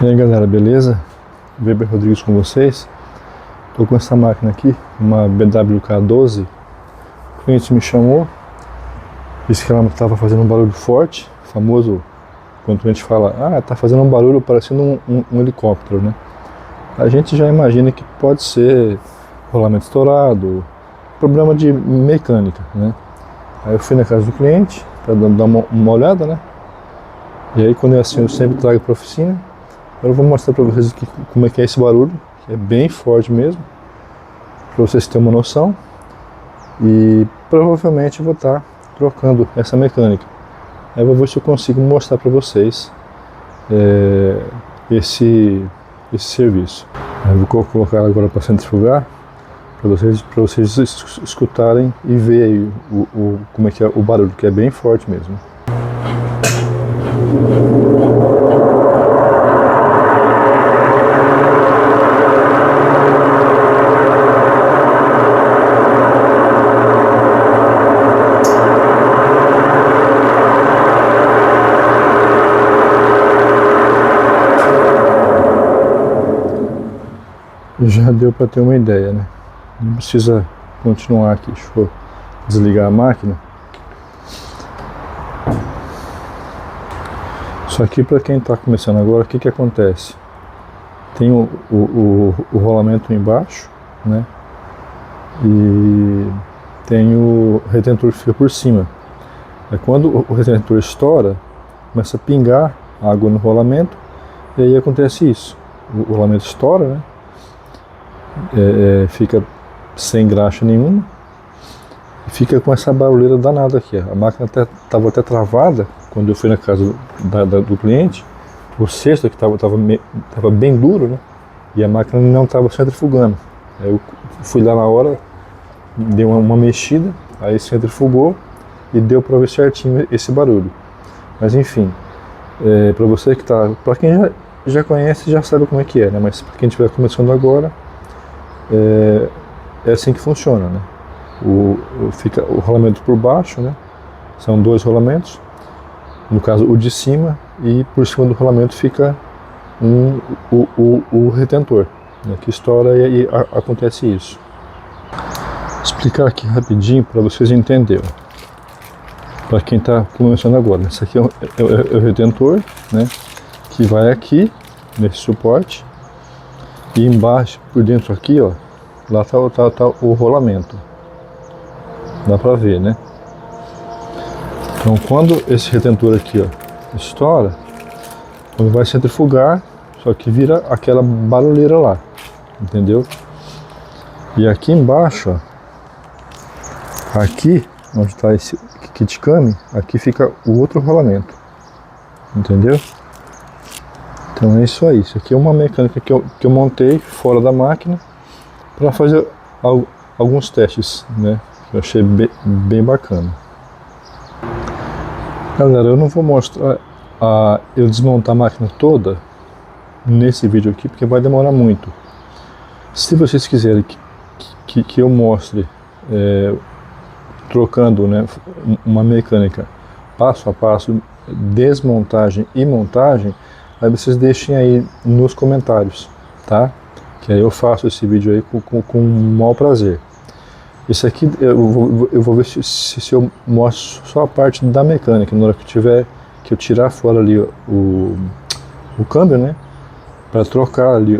E aí galera, beleza? Weber Rodrigues com vocês. Tô com essa máquina aqui, uma BWK12. O cliente me chamou, disse que ela estava fazendo um barulho forte, famoso quando o cliente fala, tá fazendo um barulho parecendo um helicóptero, né? A gente já imagina que pode ser rolamento estourado, problema de mecânica, né? Aí eu fui na casa do cliente para dar uma olhada, né? E aí quando é assim eu sempre trago para a oficina. Agora eu vou mostrar para vocês aqui como é que é esse barulho, que é bem forte mesmo, para vocês terem uma noção. E provavelmente eu vou estar trocando essa mecânica. Aí eu vou ver se eu consigo mostrar para vocês esse serviço. Eu vou colocar agora para centrifugar, para vocês escutarem e ver aí como é que é o barulho, que é bem forte mesmo. Já deu para ter uma ideia, né? Não precisa continuar aqui. Deixa eu desligar a máquina. Só que para quem está começando agora, o que acontece? Tem o rolamento embaixo, né? E tem o retentor que fica por cima. É quando o retentor estoura, começa a pingar água no rolamento, e aí acontece isso. O rolamento estoura, né? Fica sem graxa nenhuma e fica com essa barulheira danada aqui. A máquina estava até travada quando eu fui na casa do cliente. O cesto que estava bem duro, né? E a máquina não estava centrifugando. Aí eu fui lá na hora, dei uma mexida, aí centrifugou e deu para ver certinho esse barulho. Mas enfim, para você que está, para quem já conhece, já sabe como é que é, né? Mas para quem estiver começando agora, é assim que funciona, né? Fica o rolamento por baixo, né? São dois rolamentos, no caso o de cima, e por cima do rolamento fica o retentor, né? Que estoura e acontece isso. Vou explicar aqui rapidinho para vocês entenderem. Para quem está começando agora, esse aqui é o retentor, né? Que vai aqui nesse suporte. E embaixo, por dentro aqui, ó, lá tá o rolamento. Dá pra ver, né? Então, quando esse retentor aqui, ó, estoura, quando vai centrifugar, só que vira aquela barulheira lá, entendeu? E aqui embaixo, ó, aqui, onde tá esse kit cam, aqui fica o outro rolamento, entendeu? Então é isso aí, isso aqui é uma mecânica que eu montei fora da máquina para fazer alguns testes, né? Eu achei bem bacana. Galera, eu não vou mostrar eu desmontar a máquina toda nesse vídeo aqui, porque vai demorar muito. Se vocês quiserem que eu mostre trocando, né, uma mecânica passo a passo, desmontagem e montagem, aí vocês deixem aí nos comentários, tá? Que aí eu faço esse vídeo aí com o maior prazer. Esse aqui eu vou ver se eu mostro só a parte da mecânica, na hora que eu tirar fora ali o câmbio, né? Para trocar ali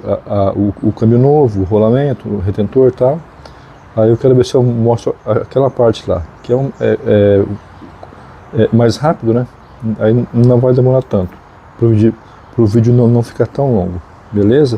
o câmbio novo, o rolamento, o retentor e tal. Aí eu quero ver se eu mostro aquela parte lá, que é mais rápido, né? Aí não vai demorar tanto. Pro vídeo não ficar tão longo, beleza?